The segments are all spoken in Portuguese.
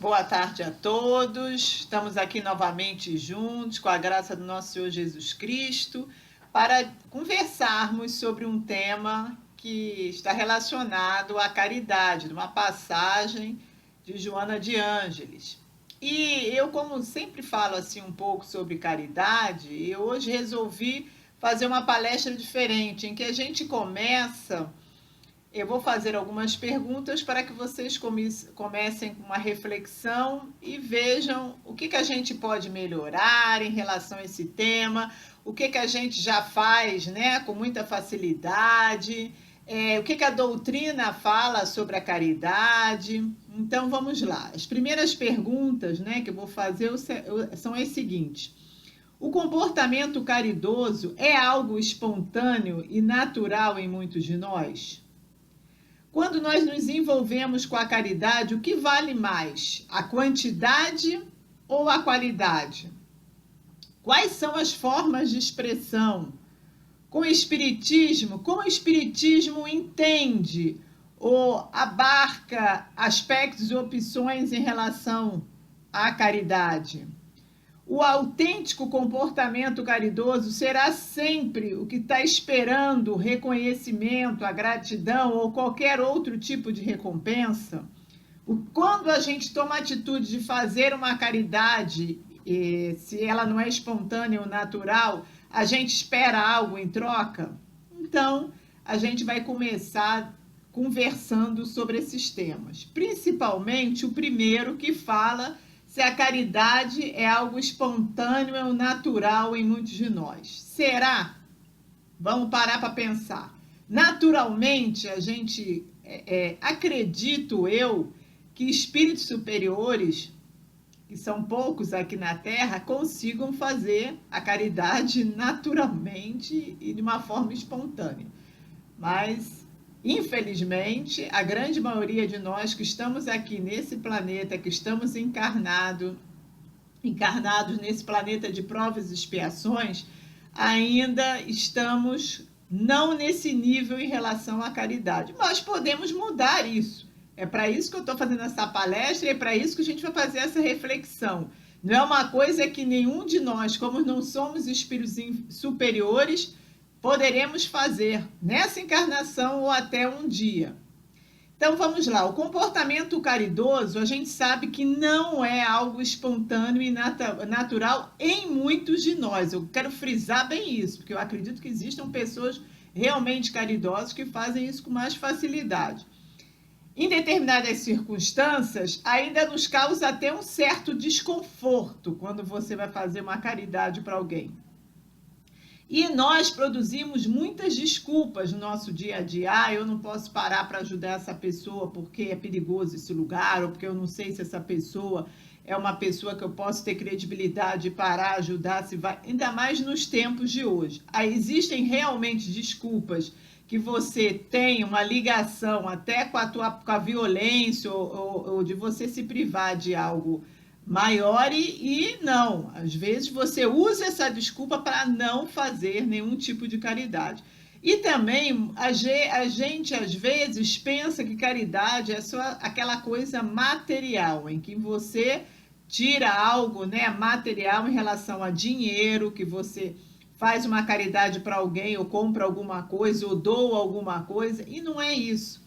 Boa tarde a todos. Estamos aqui novamente juntos, com a graça do nosso Senhor Jesus Cristo, para conversarmos sobre um tema que está relacionado à caridade, numa passagem de Joana de Ângeles. E eu, como sempre falo assim um pouco sobre caridade, eu hoje resolvi fazer uma palestra diferente, em que a gente começa. Eu vou fazer algumas perguntas para que vocês comecem com uma reflexão e vejam o que a gente pode melhorar em relação a esse tema, o que a gente já faz, né, com muita facilidade, o que a doutrina fala sobre a caridade. Então, vamos lá. As primeiras perguntas, né, que eu vou fazer são as seguintes. O comportamento caridoso é algo espontâneo e natural em muitos de nós? Quando nós nos envolvemos com a caridade, o que vale mais, a quantidade ou a qualidade? Quais são as formas de expressão? Como o Espiritismo entende ou abarca aspectos e opções em relação à caridade? O autêntico comportamento caridoso será sempre o que está esperando o reconhecimento, a gratidão ou qualquer outro tipo de recompensa? Quando a gente toma a atitude de fazer uma caridade, se ela não é espontânea ou natural, a gente espera algo em troca? Então, a gente vai começar conversando sobre esses temas. Principalmente o primeiro, que fala se a caridade é algo espontâneo ou natural em muitos de nós. Será? Vamos parar para pensar. Naturalmente, a gente, acredito eu, que espíritos superiores, que são poucos aqui na Terra, consigam fazer a caridade naturalmente e de uma forma espontânea. Mas, infelizmente, a grande maioria de nós que estamos aqui nesse planeta, que estamos encarnados nesse planeta de provas e expiações, ainda estamos não nesse nível em relação à caridade. Nós podemos mudar isso. É para isso que eu estou fazendo essa palestra e é para isso que a gente vai fazer essa reflexão. Não é uma coisa que nenhum de nós, como não somos espíritos superiores, poderemos fazer nessa encarnação ou até um dia. Então vamos lá, o comportamento caridoso, a gente sabe que não é algo espontâneo e natural em muitos de nós. Eu quero frisar bem isso, porque eu acredito que existam pessoas realmente caridosas que fazem isso com mais facilidade. Em determinadas circunstâncias, ainda nos causa até um certo desconforto quando você vai fazer uma caridade para alguém. E nós produzimos muitas desculpas no nosso dia a dia. Eu não posso parar para ajudar essa pessoa porque é perigoso esse lugar, ou porque eu não sei se essa pessoa é uma pessoa que eu posso ter credibilidade e parar, ajudar, se vai. Ainda mais nos tempos de hoje. Existem realmente desculpas que você tem uma ligação até com a violência ou de você se privar de algo maior e não. Às vezes você usa essa desculpa para não fazer nenhum tipo de caridade. E também a gente às vezes pensa que caridade é só aquela coisa material, em que você tira algo, né, material em relação a dinheiro, que você faz uma caridade para alguém, ou compra alguma coisa, ou doa alguma coisa, e não é isso.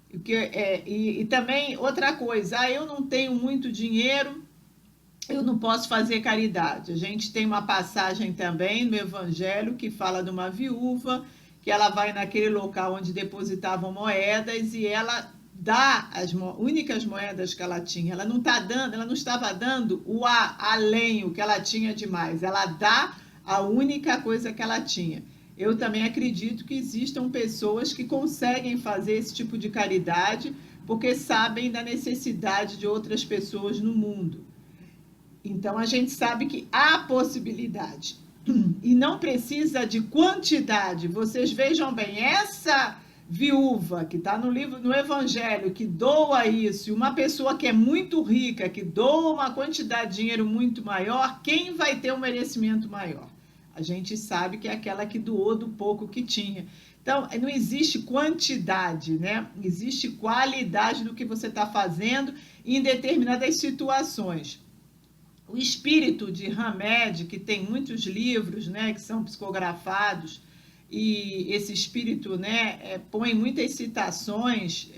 E também outra coisa, eu não tenho muito dinheiro, eu não posso fazer caridade. A gente tem uma passagem também no Evangelho que fala de uma viúva, que ela vai naquele local onde depositavam moedas e ela dá as únicas moedas que ela tinha. Ela não estava dando o além, o que ela tinha de mais. Ela dá a única coisa que ela tinha. Eu também acredito que existam pessoas que conseguem fazer esse tipo de caridade porque sabem da necessidade de outras pessoas no mundo. Então, a gente sabe que há possibilidade. E não precisa de quantidade. Vocês vejam bem, essa viúva que está no Evangelho, que doa isso, e uma pessoa que é muito rica, que doa uma quantidade de dinheiro muito maior, quem vai ter um merecimento maior? A gente sabe que é aquela que doou do pouco que tinha. Então, não existe quantidade, né? Existe qualidade do que você está fazendo em determinadas situações. O espírito de Hamed, que tem muitos livros, né, que são psicografados, e esse espírito, né, põe muitas citações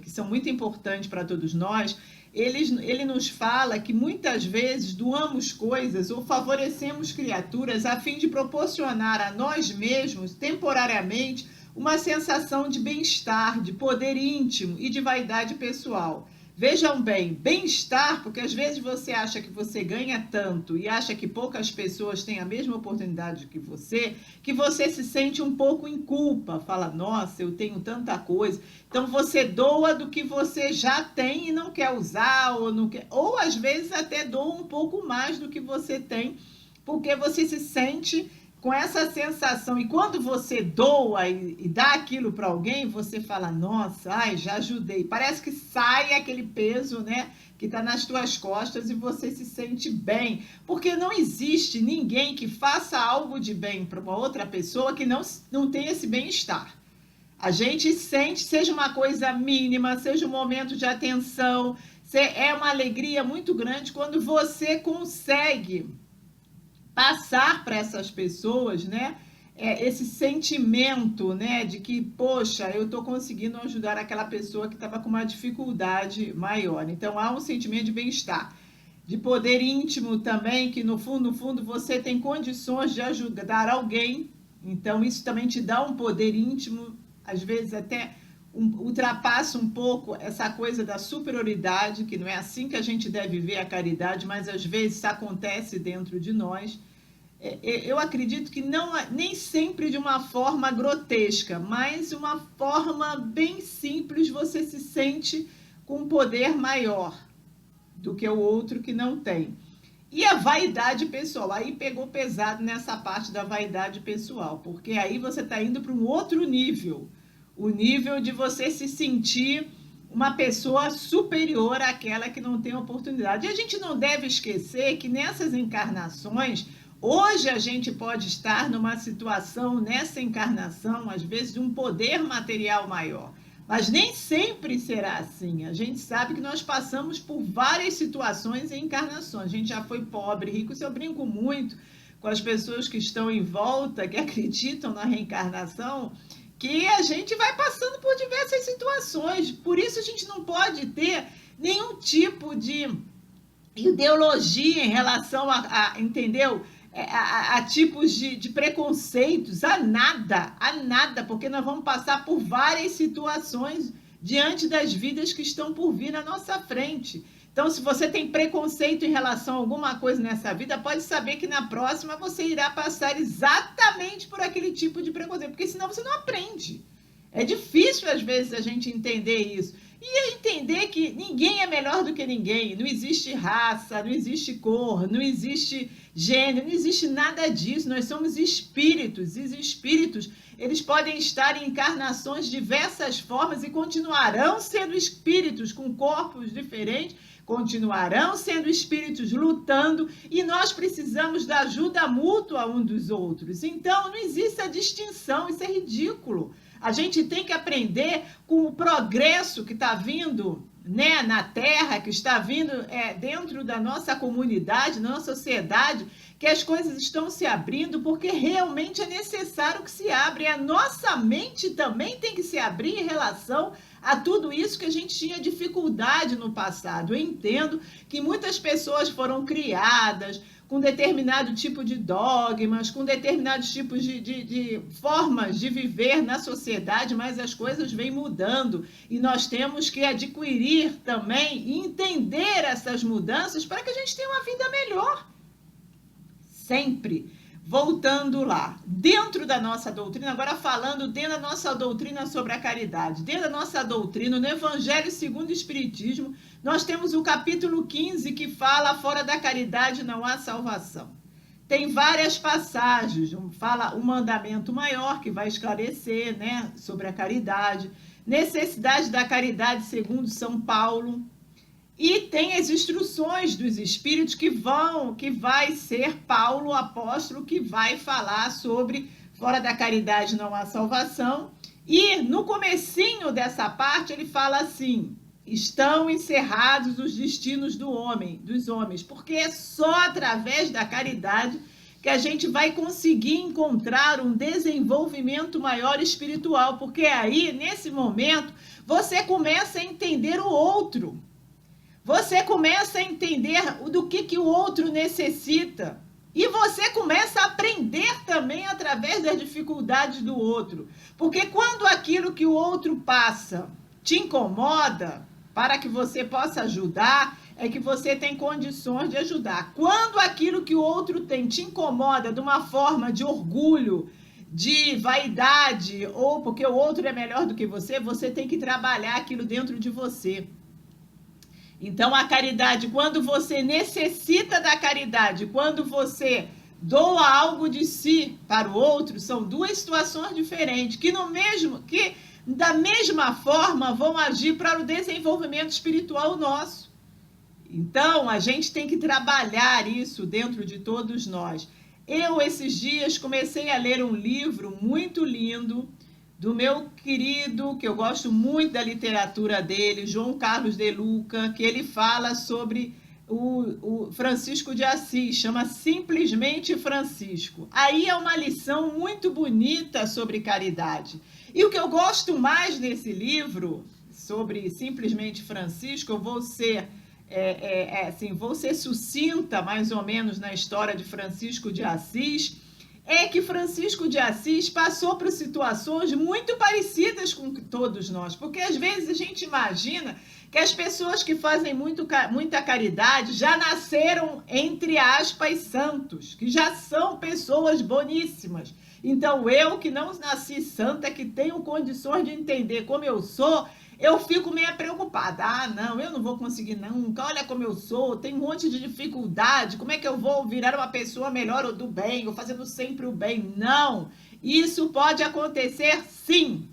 que são muito importantes para todos nós. Ele nos fala que muitas vezes doamos coisas ou favorecemos criaturas a fim de proporcionar a nós mesmos, temporariamente, uma sensação de bem-estar, de poder íntimo e de vaidade pessoal. Vejam bem, bem-estar, porque às vezes você acha que você ganha tanto e acha que poucas pessoas têm a mesma oportunidade que você se sente um pouco em culpa, fala, nossa, eu tenho tanta coisa. Então você doa do que você já tem e não quer usar, ou às vezes até doa um pouco mais do que você tem, porque você se sente com essa sensação, e quando você doa e dá aquilo para alguém, você fala, nossa, ai, já ajudei. Parece que sai aquele peso, né, que está nas tuas costas e você se sente bem. Porque não existe ninguém que faça algo de bem para uma outra pessoa que não tenha esse bem-estar. A gente sente, seja uma coisa mínima, seja um momento de atenção, é uma alegria muito grande quando você consegue passar para essas pessoas, né, esse sentimento, né, de que, poxa, eu estou conseguindo ajudar aquela pessoa que estava com uma dificuldade maior. Então, há um sentimento de bem-estar, de poder íntimo também, que no fundo, você tem condições de ajudar alguém. Então, isso também te dá um poder íntimo, às vezes até ultrapassa um pouco essa coisa da superioridade, que não é assim que a gente deve ver a caridade, mas às vezes isso acontece dentro de nós. Eu acredito que nem sempre de uma forma grotesca, mas uma forma bem simples, você se sente com um poder maior do que o outro que não tem. E a vaidade pessoal, aí pegou pesado nessa parte da vaidade pessoal, porque aí você está indo para um outro nível, o nível de você se sentir uma pessoa superior àquela que não tem oportunidade. E a gente não deve esquecer que nessas encarnações, hoje a gente pode estar numa situação, nessa encarnação, às vezes, de um poder material maior. Mas nem sempre será assim. A gente sabe que nós passamos por várias situações e encarnações. A gente já foi pobre, rico. Isso eu brinco muito com as pessoas que estão em volta, que acreditam na reencarnação, que a gente vai passando por diversas situações. Por isso a gente não pode ter nenhum tipo de ideologia em relação entendeu? A tipos de preconceitos, a nada, porque nós vamos passar por várias situações diante das vidas que estão por vir na nossa frente. Então, se você tem preconceito em relação a alguma coisa nessa vida, pode saber que na próxima você irá passar exatamente por aquele tipo de preconceito, porque senão você não aprende. É difícil, às vezes, a gente entender isso. E entender que ninguém é melhor do que ninguém. Não existe raça, não existe cor, não existe gênero, não existe nada disso. Nós somos espíritos. E os espíritos, eles podem estar em encarnações de diversas formas e continuarão sendo espíritos com corpos diferentes, continuarão sendo espíritos lutando, e nós precisamos da ajuda mútua um dos outros. Então, não existe a distinção, isso é ridículo. A gente tem que aprender com o progresso que está vindo, né, na Terra, que está vindo dentro da nossa comunidade, na nossa sociedade, que as coisas estão se abrindo, porque realmente é necessário que se abra. E a nossa mente também tem que se abrir em relação a tudo isso que a gente tinha dificuldade no passado. Eu entendo que muitas pessoas foram criadas com determinado tipo de dogmas, com determinados tipos de formas de viver na sociedade, mas as coisas vêm mudando e nós temos que adquirir também e entender essas mudanças para que a gente tenha uma vida melhor. Sempre voltando lá, dentro da nossa doutrina, agora falando dentro da nossa doutrina sobre a caridade, dentro da nossa doutrina, no Evangelho segundo o Espiritismo, nós temos o capítulo 15 que fala: fora da caridade não há salvação. Tem várias passagens, fala o mandamento maior, que vai esclarecer, né, sobre a caridade, necessidade da caridade segundo São Paulo, e tem as instruções dos espíritos que vai ser Paulo, o apóstolo, que vai falar sobre fora da caridade não há salvação. E no comecinho dessa parte ele fala assim: estão encerrados os destinos dos homens, porque é só através da caridade que a gente vai conseguir encontrar um desenvolvimento maior espiritual, porque aí, nesse momento, você começa a entender o outro. Você começa a entender do que o outro necessita. E você começa a aprender também através das dificuldades do outro. Porque quando aquilo que o outro passa te incomoda, para que você possa ajudar, é que você tem condições de ajudar. Quando aquilo que o outro tem te incomoda de uma forma de orgulho, de vaidade, ou porque o outro é melhor do que você tem que trabalhar aquilo dentro de você. Então, a caridade, quando você necessita da caridade, quando você doa algo de si para o outro, são duas situações diferentes, que da mesma forma vão agir para o desenvolvimento espiritual nosso. Então, a gente tem que trabalhar isso dentro de todos nós. Eu, esses dias, comecei a ler um livro muito lindo do meu querido, que eu gosto muito da literatura dele, João Carlos de Luca, que ele fala sobre o Francisco de Assis, chama Simplesmente Francisco. Aí é uma lição muito bonita sobre caridade. E o que eu gosto mais nesse livro, sobre Simplesmente Francisco, eu vou ser sucinta mais ou menos na história de Francisco de Assis, é que Francisco de Assis passou por situações muito parecidas com todos nós, porque às vezes a gente imagina que as pessoas que fazem muita caridade já nasceram, entre aspas, santos, que já são pessoas boníssimas. Então eu, que não nasci santa, que tenho condições de entender como eu sou, eu fico meio preocupada. Ah, não, eu não vou conseguir nunca. Olha como eu sou, tenho um monte de dificuldade. Como é que eu vou virar uma pessoa melhor ou do bem, ou fazendo sempre o bem? Não, isso pode acontecer sim.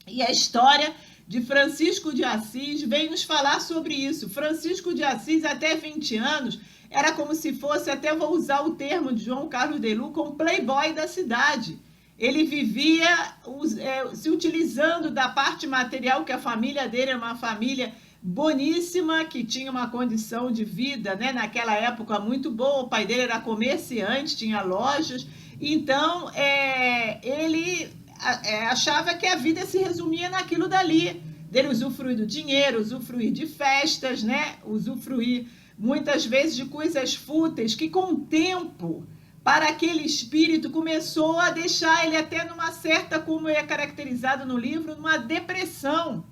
E a história de Francisco de Assis vem nos falar sobre isso. Francisco de Assis, até 20 anos, era como se fosse, até vou usar o termo de João Carlos de Luca, um playboy da cidade. Ele vivia se utilizando da parte material, que a família dele era uma família boníssima, que tinha uma condição de vida, né, naquela época muito boa. O pai dele era comerciante, tinha lojas. Então, ele achava que a vida se resumia naquilo dali, dele usufruir do dinheiro, usufruir de festas, né, usufruir muitas vezes de coisas fúteis, que com o tempo, para aquele espírito, começou a deixar ele até numa certa, como é caracterizado no livro, numa depressão.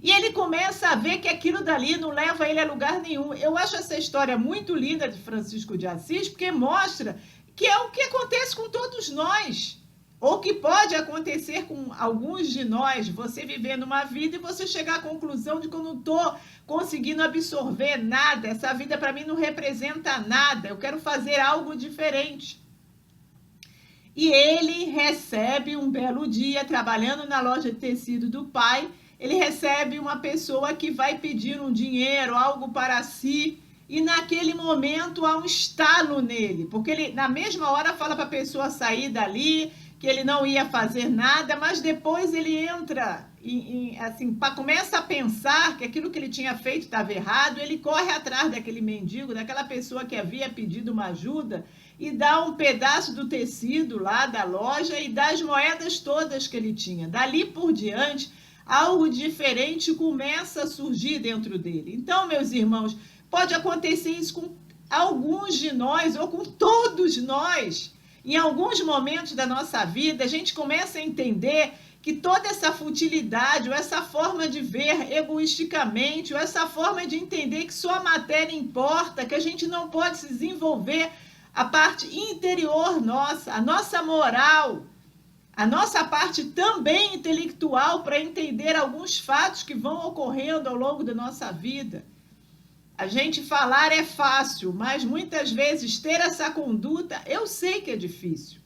E ele começa a ver que aquilo dali não leva ele a lugar nenhum. Eu acho essa história muito linda de Francisco de Assis, porque mostra que é o que acontece com todos nós, ou que pode acontecer com alguns de nós, você vivendo uma vida e você chegar à conclusão de que eu não estou conseguindo absorver nada, essa vida para mim não representa nada, eu quero fazer algo diferente. E ele recebe um belo dia, trabalhando na loja de tecido do pai, ele recebe uma pessoa que vai pedir um dinheiro, algo para si, e naquele momento há um estalo nele, porque ele na mesma hora fala para a pessoa sair dali, que ele não ia fazer nada, mas depois ele entra, começa a pensar que aquilo que ele tinha feito estava errado, ele corre atrás daquele mendigo, daquela pessoa que havia pedido uma ajuda, e dá um pedaço do tecido lá da loja e dá as moedas todas que ele tinha. Dali por diante, algo diferente começa a surgir dentro dele. Então, meus irmãos, pode acontecer isso com alguns de nós, ou com todos nós. Em alguns momentos da nossa vida, a gente começa a entender que toda essa futilidade, ou essa forma de ver egoisticamente, ou essa forma de entender que só a matéria importa, que a gente não pode se desenvolver a parte interior nossa, a nossa moral, a nossa parte também intelectual, para entender alguns fatos que vão ocorrendo ao longo da nossa vida. A gente falar é fácil, mas muitas vezes ter essa conduta, eu sei que é difícil.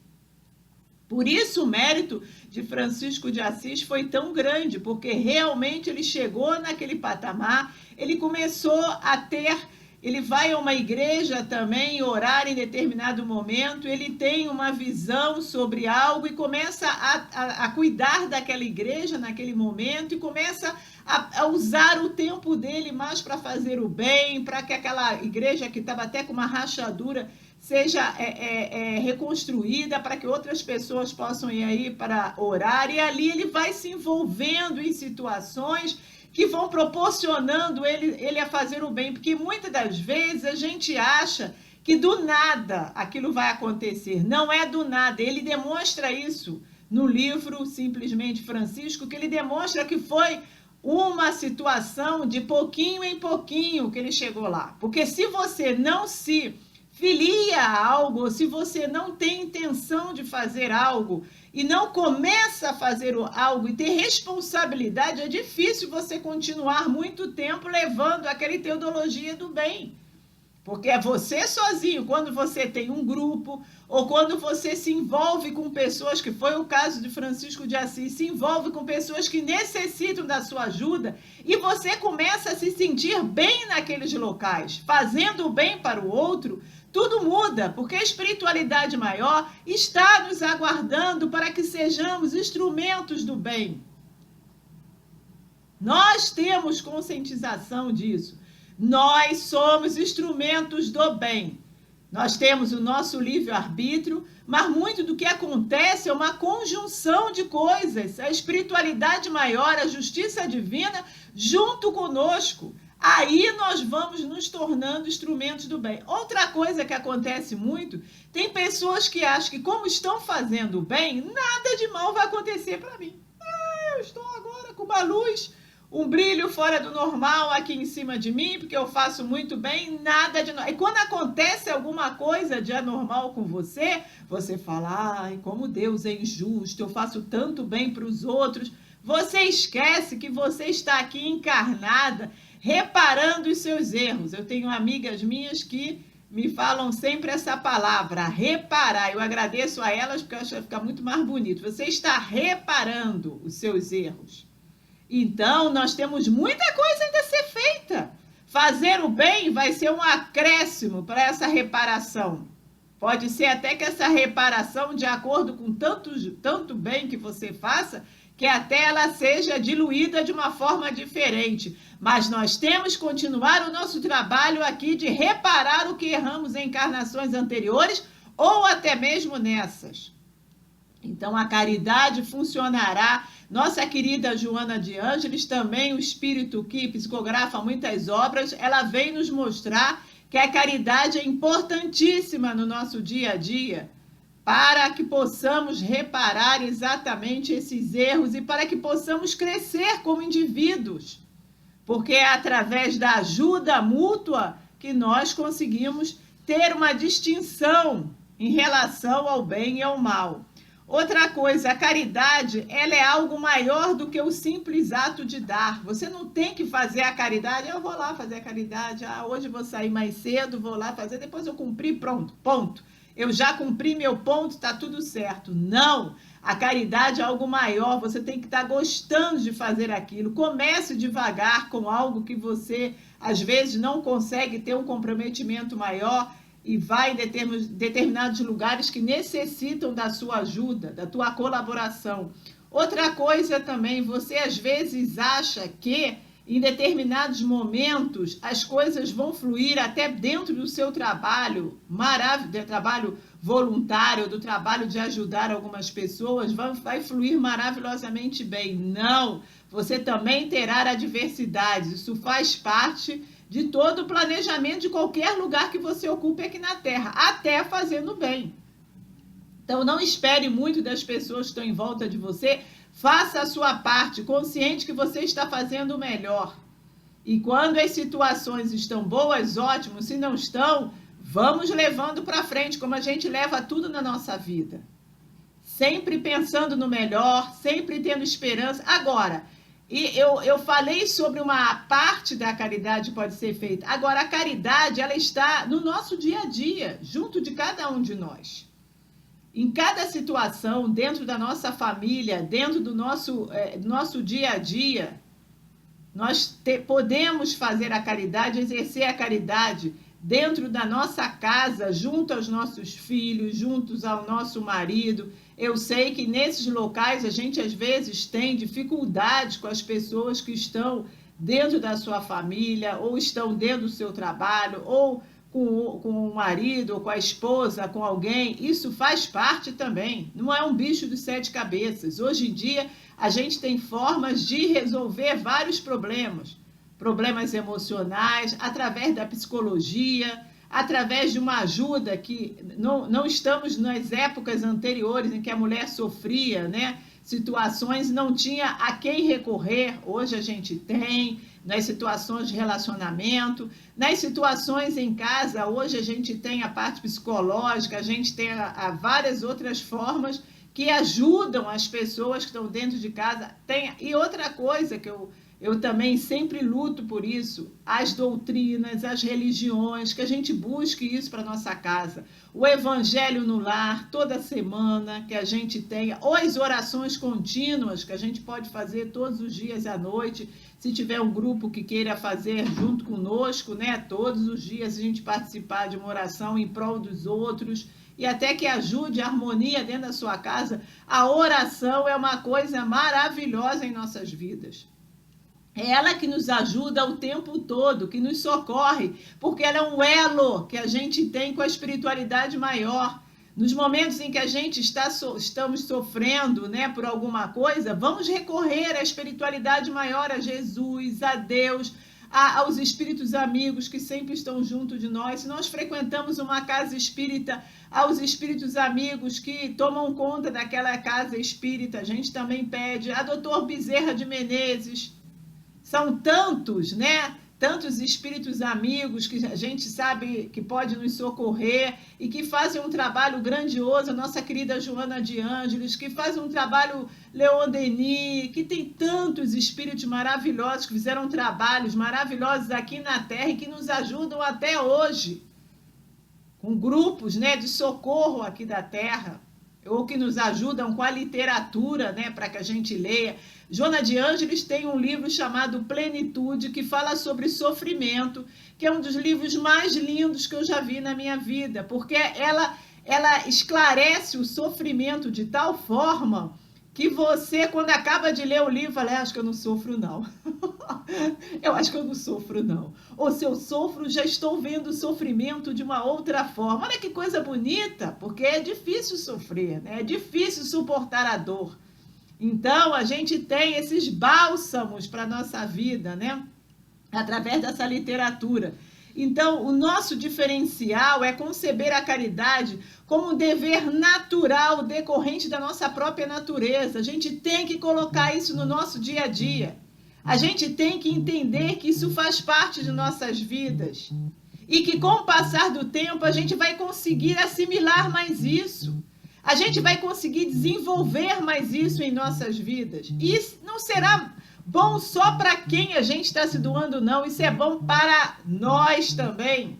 Por isso o mérito de Francisco de Assis foi tão grande, porque realmente ele chegou naquele patamar, ele começou a ter ele vai a uma igreja também orar em determinado momento, ele tem uma visão sobre algo e começa a cuidar daquela igreja naquele momento e começa a usar o tempo dele mais para fazer o bem, para que aquela igreja que estava até com uma rachadura seja reconstruída, para que outras pessoas possam ir aí para orar, e ali ele vai se envolvendo em situações que vão proporcionando ele a fazer o bem, porque muitas das vezes a gente acha que do nada aquilo vai acontecer. Não é do nada. Ele demonstra isso no livro Simplesmente Francisco, que ele demonstra que foi uma situação de pouquinho em pouquinho que ele chegou lá. Porque se você não se filia a algo, se você não tem intenção de fazer algo e não começa a fazer algo e ter responsabilidade, é difícil você continuar muito tempo levando aquela ideologia do bem. Porque é você sozinho, quando você tem um grupo, ou quando você se envolve com pessoas, que foi o caso de Francisco de Assis, se envolve com pessoas que necessitam da sua ajuda, e você começa a se sentir bem naqueles locais, fazendo o bem para o outro, tudo muda, porque a espiritualidade maior está nos aguardando para que sejamos instrumentos do bem. Nós temos conscientização disso. Nós somos instrumentos do bem. Nós temos o nosso livre-arbítrio, mas muito do que acontece é uma conjunção de coisas. A espiritualidade maior, a justiça divina, junto conosco. Aí nós vamos nos tornando instrumentos do bem. Outra coisa que acontece muito, tem pessoas que acham que como estão fazendo o bem, nada de mal vai acontecer para mim. Eu estou agora com uma luz, um brilho fora do normal aqui em cima de mim, porque eu faço muito bem, nada de... E quando acontece alguma coisa de anormal com você, você fala, ai, como Deus é injusto, eu faço tanto bem para os outros. Você esquece que você está aqui encarnada, reparando os seus erros. Eu tenho amigas minhas que me falam sempre essa palavra, reparar. Eu agradeço a elas porque eu acho que vai ficar muito mais bonito. Você está reparando os seus erros. Então, nós temos muita coisa ainda a ser feita. Fazer o bem vai ser um acréscimo para essa reparação. Pode ser até que essa reparação, de acordo com tanto bem que você faça, que até ela seja diluída de uma forma diferente. Mas nós temos que continuar o nosso trabalho aqui de reparar o que erramos em encarnações anteriores ou até mesmo nessas. Então, a caridade funcionará. Nossa querida Joana de Ângeles, também o espírito que psicografa muitas obras, ela vem nos mostrar que a caridade é importantíssima no nosso dia a dia, para que possamos reparar exatamente esses erros e para que possamos crescer como indivíduos. Porque é através da ajuda mútua que nós conseguimos ter uma distinção em relação ao bem e ao mal. Outra coisa, a caridade, ela é algo maior do que o simples ato de dar. Você não tem que fazer a caridade, eu vou lá fazer a caridade, hoje vou sair mais cedo, vou lá fazer, depois eu cumpri, pronto, ponto. Eu já cumpri meu ponto, está tudo certo. Não, a caridade é algo maior, você tem que estar gostando de fazer aquilo. Comece devagar com algo que você, às vezes, não consegue ter um comprometimento maior e vai em determinados lugares que necessitam da sua ajuda, da tua colaboração. Outra coisa também, você às vezes acha que em determinados momentos as coisas vão fluir até dentro do seu trabalho, do trabalho voluntário, do trabalho de ajudar algumas pessoas, vai fluir maravilhosamente bem. Não, você também terá adversidades, isso faz parte de todo o planejamento de qualquer lugar que você ocupe aqui na Terra, até fazendo bem. Então, não espere muito das pessoas que estão em volta de você, faça a sua parte, consciente que você está fazendo o melhor. E quando as situações estão boas, ótimo, se não estão, vamos levando para frente, como a gente leva tudo na nossa vida. Sempre pensando no melhor, sempre tendo esperança. Agora, e eu falei sobre uma parte da caridade que pode ser feita. Agora, a caridade, ela está no nosso dia a dia, junto de cada um de nós. Em cada situação, dentro da nossa família, dentro do nosso dia a dia, Nós podemos fazer a caridade, exercer a caridade dentro da nossa casa, junto aos nossos filhos, juntos ao nosso marido. Eu sei que nesses locais a gente às vezes tem dificuldade com as pessoas que estão dentro da sua família, ou estão dentro do seu trabalho, ou com o marido, ou com a esposa, com alguém. Isso faz parte também, não é um bicho de 7 cabeças. Hoje em dia a gente tem formas de resolver vários problemas emocionais, através da psicologia, através de uma ajuda que não estamos nas épocas anteriores em que a mulher sofria, né? Situações, não tinha a quem recorrer. Hoje a gente tem, nas situações de relacionamento, nas situações em casa, hoje a gente tem a parte psicológica, a gente tem várias outras formas que ajudam as pessoas que estão dentro de casa. E outra coisa que eu também sempre luto por isso, as doutrinas, as religiões, que a gente busque isso para nossa casa. O evangelho no lar, toda semana, que a gente tenha, ou as orações contínuas, que a gente pode fazer todos os dias à noite, se tiver um grupo que queira fazer junto conosco, né? Todos os dias a gente participar de uma oração em prol dos outros, e até que ajude a harmonia dentro da sua casa. A oração é uma coisa maravilhosa em nossas vidas. É ela que nos ajuda o tempo todo, que nos socorre, porque ela é um elo que a gente tem com a espiritualidade maior. Nos momentos em que a gente estamos sofrendo, né, por alguma coisa, vamos recorrer à espiritualidade maior, a Jesus, a Deus, aos espíritos amigos que sempre estão junto de nós. Se nós frequentamos uma casa espírita, aos espíritos amigos que tomam conta daquela casa espírita, a gente também pede. A doutor Bezerra de Menezes. São tantos, né? Tantos espíritos amigos que a gente sabe que pode nos socorrer e que fazem um trabalho grandioso. A nossa querida Joana de Ângeles, que faz um trabalho, Leon Denis, que tem tantos espíritos maravilhosos que fizeram trabalhos maravilhosos aqui na Terra e que nos ajudam até hoje, com grupos, né, de socorro aqui da Terra, ou que nos ajudam com a literatura, né, para que a gente leia. Joana de Ângeles tem um livro chamado Plenitude, que fala sobre sofrimento, que é um dos livros mais lindos que eu já vi na minha vida, porque ela esclarece o sofrimento de tal forma que você, quando acaba de ler o livro, fala, acho que eu não sofro, não. Eu acho que eu não sofro, não. Ou se eu sofro, já estou vendo o sofrimento de uma outra forma. Olha que coisa bonita, porque é difícil sofrer, né? É difícil suportar a dor. Então, a gente tem esses bálsamos para a nossa vida, né? Através dessa literatura. Então, o nosso diferencial é conceber a caridade como um dever natural decorrente da nossa própria natureza. A gente tem que colocar isso no nosso dia a dia. A gente tem que entender que isso faz parte de nossas vidas. E que com o passar do tempo a gente vai conseguir assimilar mais isso. A gente vai conseguir desenvolver mais isso em nossas vidas. E isso não será bom só para quem a gente está se doando, não. Isso é bom para nós também.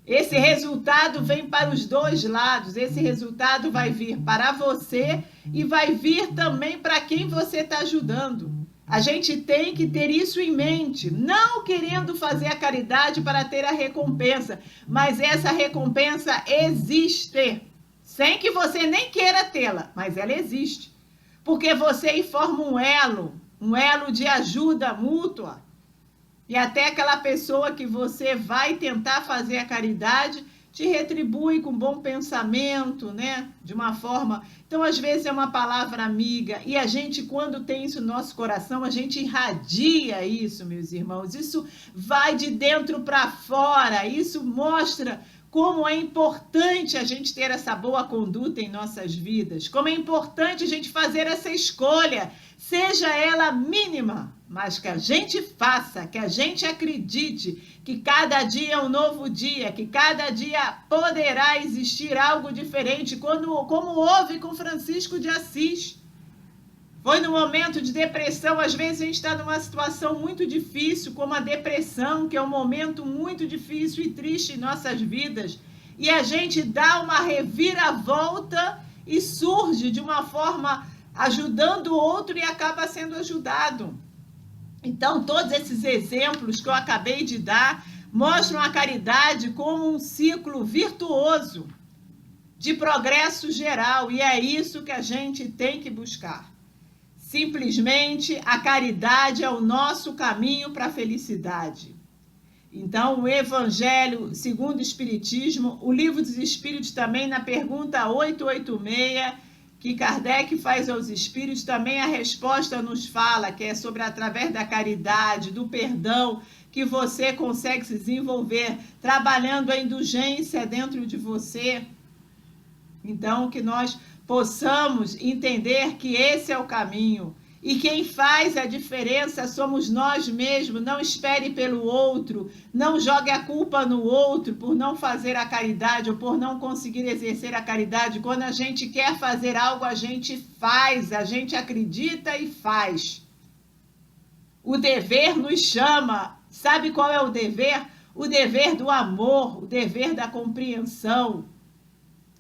Esse resultado vem para os dois lados. Esse resultado vai vir para você e vai vir também para quem você está ajudando. A gente tem que ter isso em mente, não querendo fazer a caridade para ter a recompensa, mas essa recompensa existe, sem que você nem queira tê-la, mas ela existe, porque você forma um elo de ajuda mútua, e até aquela pessoa que você vai tentar fazer a caridade te retribui com bom pensamento, né? De uma forma... Então, às vezes, é uma palavra amiga. E a gente, quando tem isso no nosso coração, a gente irradia isso, meus irmãos. Isso vai de dentro para fora. Isso mostra como é importante a gente ter essa boa conduta em nossas vidas. Como é importante a gente fazer essa escolha, seja ela mínima, mas que a gente faça, que a gente acredite que cada dia é um novo dia, que cada dia poderá existir algo diferente, como houve com Francisco de Assis. Foi no momento de depressão, às vezes a gente está numa situação muito difícil, como a depressão, que é um momento muito difícil e triste em nossas vidas, e a gente dá uma reviravolta e surge de uma forma ajudando o outro e acaba sendo ajudado. Então, todos esses exemplos que eu acabei de dar mostram a caridade como um ciclo virtuoso de progresso geral, e é isso que a gente tem que buscar. Simplesmente, a caridade é o nosso caminho para a felicidade. Então, o Evangelho segundo o Espiritismo, o Livro dos Espíritos também, na pergunta 886, que Kardec faz aos Espíritos, também a resposta nos fala que é sobre através da caridade, do perdão, que você consegue se desenvolver, trabalhando a indulgência dentro de você. Então, que nós possamos entender que esse é o caminho. E quem faz a diferença somos nós mesmos. Não espere pelo outro, não jogue a culpa no outro por não fazer a caridade ou por não conseguir exercer a caridade. Quando a gente quer fazer algo, a gente faz, a gente acredita e faz. O dever nos chama. Sabe qual é o dever? O dever do amor, o dever da compreensão,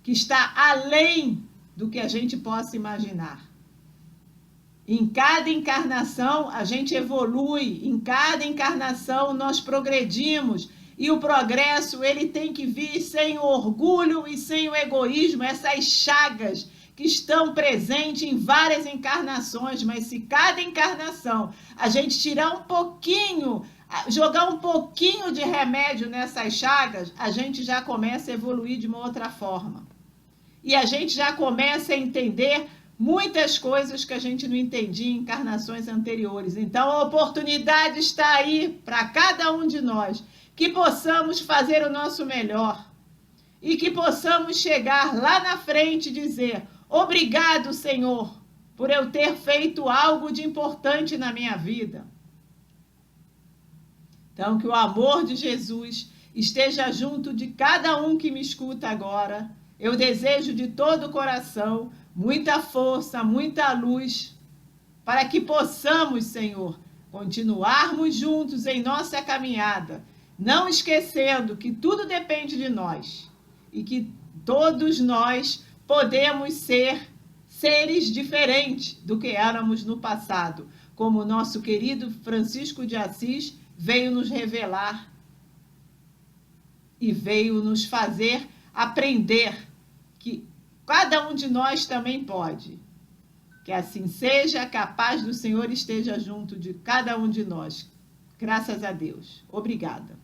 que está além do que a gente possa imaginar. Em cada encarnação, a gente evolui, em cada encarnação nós progredimos, e o progresso ele tem que vir sem o orgulho e sem o egoísmo, essas chagas que estão presentes em várias encarnações, mas se cada encarnação a gente tirar um pouquinho, jogar um pouquinho de remédio nessas chagas, a gente já começa a evoluir de uma outra forma. E a gente já começa a entender muitas coisas que a gente não entendia em encarnações anteriores. Então, a oportunidade está aí para cada um de nós, que possamos fazer o nosso melhor e que possamos chegar lá na frente e dizer: obrigado, Senhor, por eu ter feito algo de importante na minha vida. Então, que o amor de Jesus esteja junto de cada um que me escuta agora. Eu desejo de todo o coração muita força, muita luz, para que possamos, Senhor, continuarmos juntos em nossa caminhada, não esquecendo que tudo depende de nós e que todos nós podemos ser seres diferentes do que éramos no passado, como o nosso querido Francisco de Assis veio nos revelar e veio nos fazer aprender que cada um de nós também pode. Que assim seja, que a paz do Senhor esteja junto de cada um de nós. Graças a Deus. Obrigada.